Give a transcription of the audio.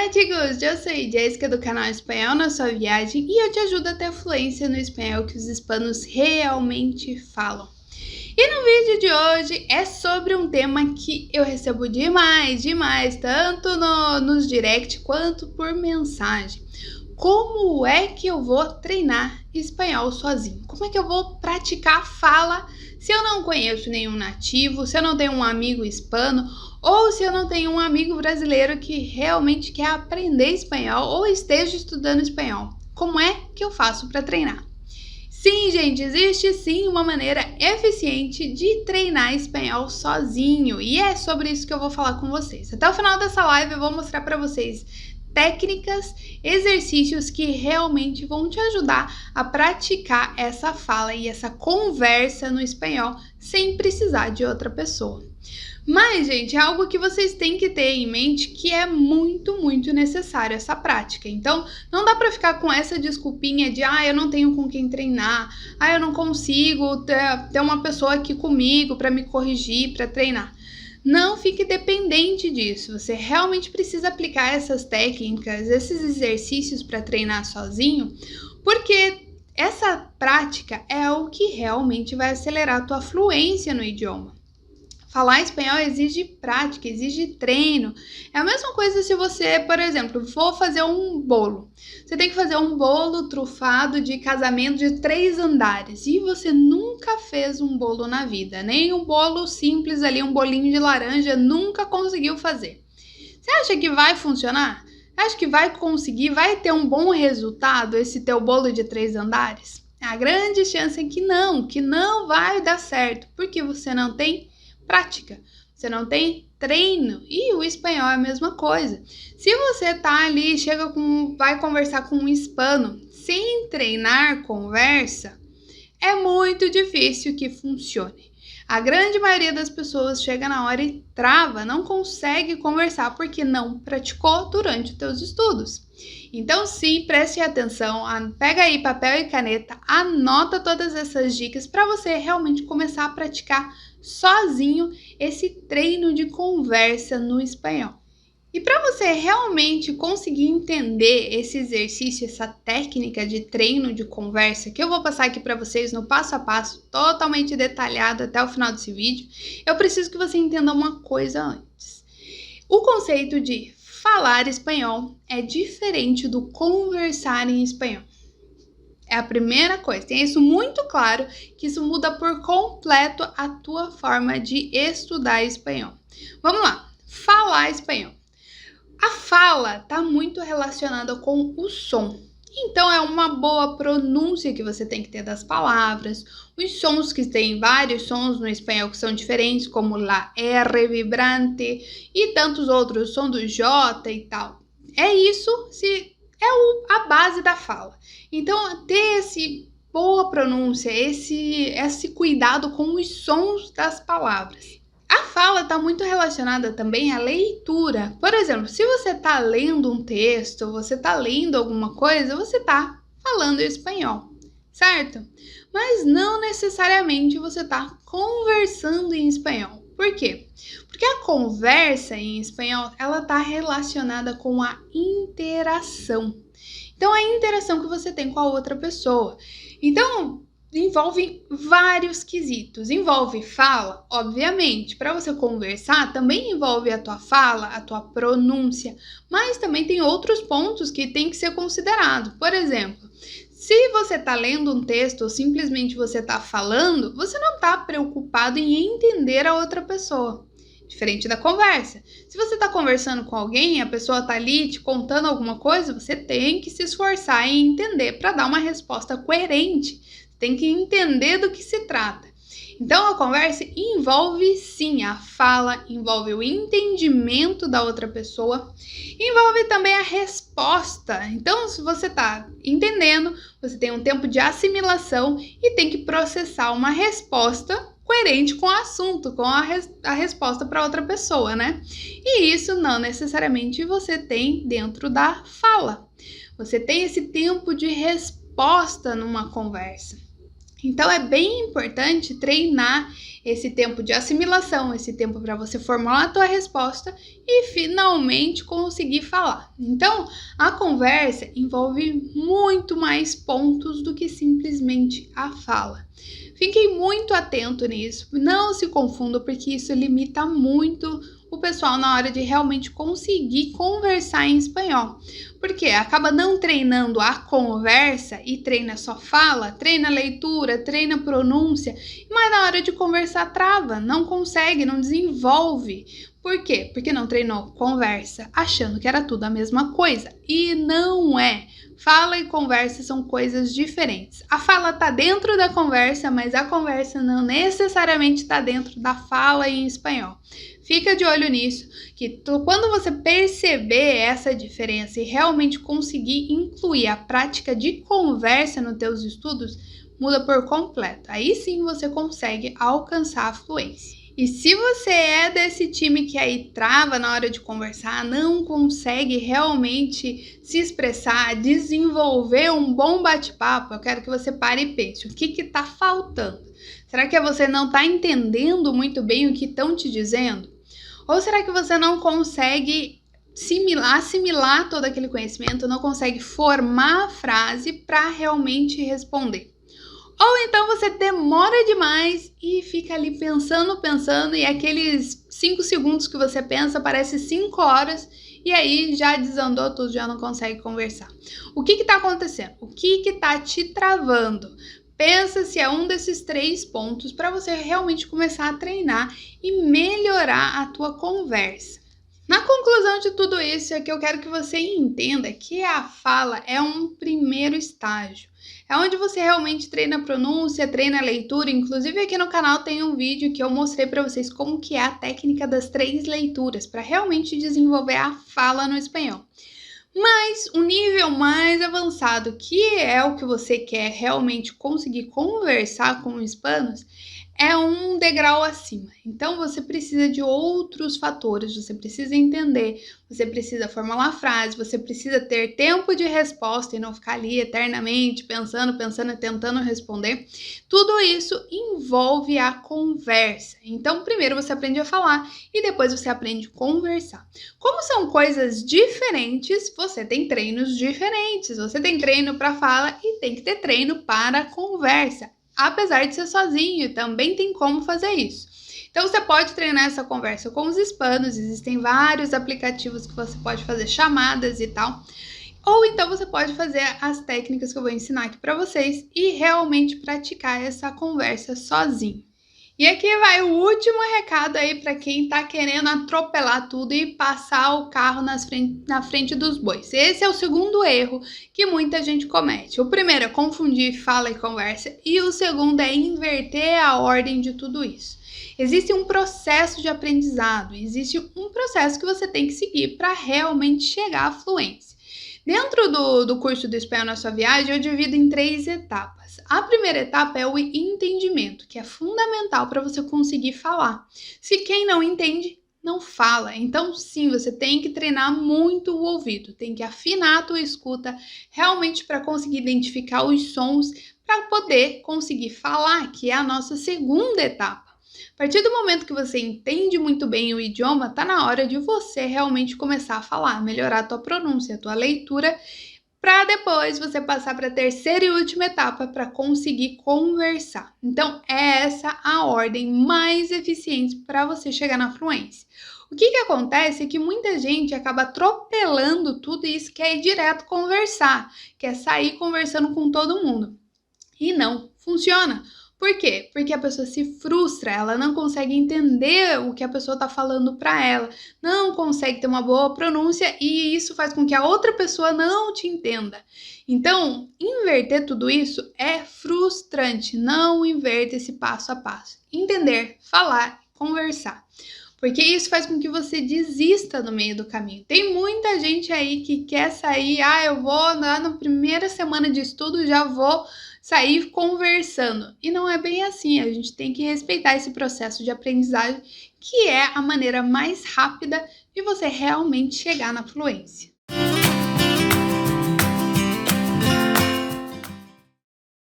Hola chicos, eu sou Jéssica do canal Espanhol na Sua Viagem e eu te ajudo a ter fluência no espanhol que os hispanos realmente falam. E no vídeo de hoje é sobre um tema que eu recebo demais, tanto nos direct quanto por mensagem. Como é que eu vou treinar espanhol sozinho? Como é que eu vou praticar a fala se eu não conheço nenhum nativo, se eu não tenho um amigo hispano ou se eu não tenho um amigo brasileiro que realmente quer aprender espanhol ou esteja estudando espanhol? Como é que eu faço para treinar? Sim, gente, existe sim uma maneira eficiente de treinar espanhol sozinho e é sobre isso que eu vou falar com vocês. Até o final dessa live eu vou mostrar para vocês técnicas, exercícios que realmente vão te ajudar a praticar essa fala e essa conversa no espanhol sem precisar de outra pessoa. Mas, gente, é algo que vocês têm que ter em mente que é muito necessário essa prática. Então, não dá para ficar com essa desculpinha de eu não tenho com quem treinar, eu não consigo ter uma pessoa aqui comigo para me corrigir, para treinar. Não fique dependente disso, você realmente precisa aplicar essas técnicas, esses exercícios para treinar sozinho, porque essa prática é o que realmente vai acelerar a tua fluência no idioma. Falar espanhol exige prática, exige treino. É a mesma coisa se você, por exemplo, for fazer um bolo. Você tem que fazer um bolo trufado de casamento de 3 andares e você nunca fez um bolo na vida, nem um bolo simples ali, um bolinho de laranja, nunca conseguiu fazer. Você acha que vai funcionar? Acha que vai conseguir, vai ter um bom resultado esse teu bolo de 3 andares? A grande chance é que não vai dar certo, porque você não tem prática, você não tem treino. E o espanhol é a mesma coisa. Se você tá ali, vai conversar com um hispano sem treinar conversa, é muito difícil que funcione. A grande maioria das pessoas chega na hora e trava, não consegue conversar porque não praticou durante os teus estudos. Então sim, preste atenção, pega aí papel e caneta, anota todas essas dicas para você realmente começar a praticar sozinho esse treino de conversa no espanhol. E para você realmente conseguir entender esse exercício, essa técnica de treino de conversa que eu vou passar aqui para vocês no passo a passo, totalmente detalhado até o final desse vídeo, eu preciso que você entenda uma coisa antes. O conceito de falar espanhol é diferente do conversar em espanhol. É a primeira coisa, tenha isso muito claro, que isso muda por completo a tua forma de estudar espanhol. Vamos lá, falar espanhol. A fala está muito relacionada com o som. Então, é uma boa pronúncia que você tem que ter das palavras. Os sons, que tem vários sons no espanhol que são diferentes, como la R vibrante e tantos outros, o som do J e tal. É isso, a base da fala. Então, ter boa pronúncia, esse cuidado com os sons das palavras. A fala está muito relacionada também à leitura. Por exemplo, se você está lendo um texto, você está lendo alguma coisa, você está falando espanhol, certo? Mas não necessariamente você está conversando em espanhol. Por quê? Porque a conversa em espanhol, ela está relacionada com a interação. Então, a interação que você tem com a outra pessoa. Então, envolve vários quesitos. Envolve fala, obviamente. Para você conversar, também envolve a tua fala, a tua pronúncia. Mas também tem outros pontos que tem que ser considerado. Por exemplo, se você está lendo um texto ou simplesmente você está falando, você não está preocupado em entender a outra pessoa. Diferente da conversa. Se você está conversando com alguém e a pessoa está ali te contando alguma coisa, você tem que se esforçar em entender para dar uma resposta coerente. Tem que entender do que se trata. Então, a conversa envolve sim a fala, envolve o entendimento da outra pessoa, envolve também a resposta. Então, se você está entendendo, você tem um tempo de assimilação e tem que processar uma resposta coerente com o assunto, com a resposta para outra pessoa, né? E isso não necessariamente você tem dentro da fala. Você tem esse tempo de resposta numa conversa. Então é bem importante treinar esse tempo de assimilação, esse tempo para você formular a tua resposta e finalmente conseguir falar. Então, a conversa envolve muito mais pontos do que simplesmente a fala. Fiquem muito atento nisso, não se confunda, porque isso limita muito o pessoal na hora de realmente conseguir conversar em espanhol. Porque acaba não treinando a conversa e treina só fala, treina leitura, treina pronúncia, mas na hora de conversar trava, não consegue, não desenvolve. Por quê? Porque não treinou conversa, achando que era tudo a mesma coisa. E não é. Fala e conversa são coisas diferentes. A fala está dentro da conversa, mas a conversa não necessariamente está dentro da fala em espanhol. Fica de olho nisso, que quando você perceber essa diferença e realmente conseguir incluir a prática de conversa nos teus estudos, muda por completo. Aí sim você consegue alcançar a fluência. E se você é desse time que aí trava na hora de conversar, não consegue realmente se expressar, desenvolver um bom bate-papo, eu quero que você pare e pense, o que está faltando? Será que você não está entendendo muito bem o que estão te dizendo? Ou será que você não consegue assimilar todo aquele conhecimento, não consegue formar a frase para realmente responder? Ou então você demora demais e fica ali pensando, e aqueles 5 segundos que você pensa parece 5 horas e aí já desandou tudo, já não consegue conversar. O que está acontecendo? O que está te travando? Pensa se é um desses 3 pontos para você realmente começar a treinar e melhorar a tua conversa. Na conclusão de tudo isso é que eu quero que você entenda que a fala é um primeiro estágio. É onde você realmente treina a pronúncia, treina a leitura. Inclusive aqui no canal tem um vídeo que eu mostrei para vocês como que é a técnica das 3 leituras para realmente desenvolver a fala no espanhol. Mas o nível mais avançado, que é o que você quer realmente conseguir conversar com os hispanos, é um degrau acima. Então você precisa de outros fatores, você precisa entender, você precisa formular frase, você precisa ter tempo de resposta e não ficar ali eternamente pensando e tentando responder. Tudo isso envolve a conversa. Então primeiro você aprende a falar e depois você aprende a conversar. Como são coisas diferentes, você tem treinos diferentes. Você tem treino para fala e tem que ter treino para conversa. Apesar de ser sozinho, também tem como fazer isso. Então, você pode treinar essa conversa com os hispanos, existem vários aplicativos que você pode fazer chamadas e tal. Ou então você pode fazer as técnicas que eu vou ensinar aqui para vocês e realmente praticar essa conversa sozinho. E aqui vai o último recado aí para quem tá querendo atropelar tudo e passar o carro na frente dos bois. Esse é o segundo erro que muita gente comete. O primeiro é confundir fala e conversa e o segundo é inverter a ordem de tudo isso. Existe um processo de aprendizado, existe um processo que você tem que seguir para realmente chegar à fluência. Dentro do curso do Espanhol na Sua Viagem, eu divido em 3 etapas. A primeira etapa é o entendimento, que é fundamental para você conseguir falar. Se quem não entende, não fala. Então, sim, você tem que treinar muito o ouvido, tem que afinar a tua escuta realmente para conseguir identificar os sons para poder conseguir falar, que é a nossa segunda etapa. A partir do momento que você entende muito bem o idioma, tá na hora de você realmente começar a falar, melhorar a tua pronúncia, a tua leitura, para depois você passar para a terceira e última etapa para conseguir conversar. Então, é essa a ordem mais eficiente para você chegar na fluência. O que acontece é que muita gente acaba atropelando tudo isso, quer ir direto conversar, quer sair conversando com todo mundo. E não funciona. Por quê? Porque a pessoa se frustra, ela não consegue entender o que a pessoa está falando para ela, não consegue ter uma boa pronúncia e isso faz com que a outra pessoa não te entenda. Então, inverter tudo isso é frustrante, não inverta esse passo a passo. Entender, falar, conversar. Porque isso faz com que você desista no meio do caminho. Tem muita gente aí que quer sair, eu vou lá na primeira semana de estudo, já vou sair conversando. E não é bem assim, a gente tem que respeitar esse processo de aprendizagem, que é a maneira mais rápida de você realmente chegar na fluência.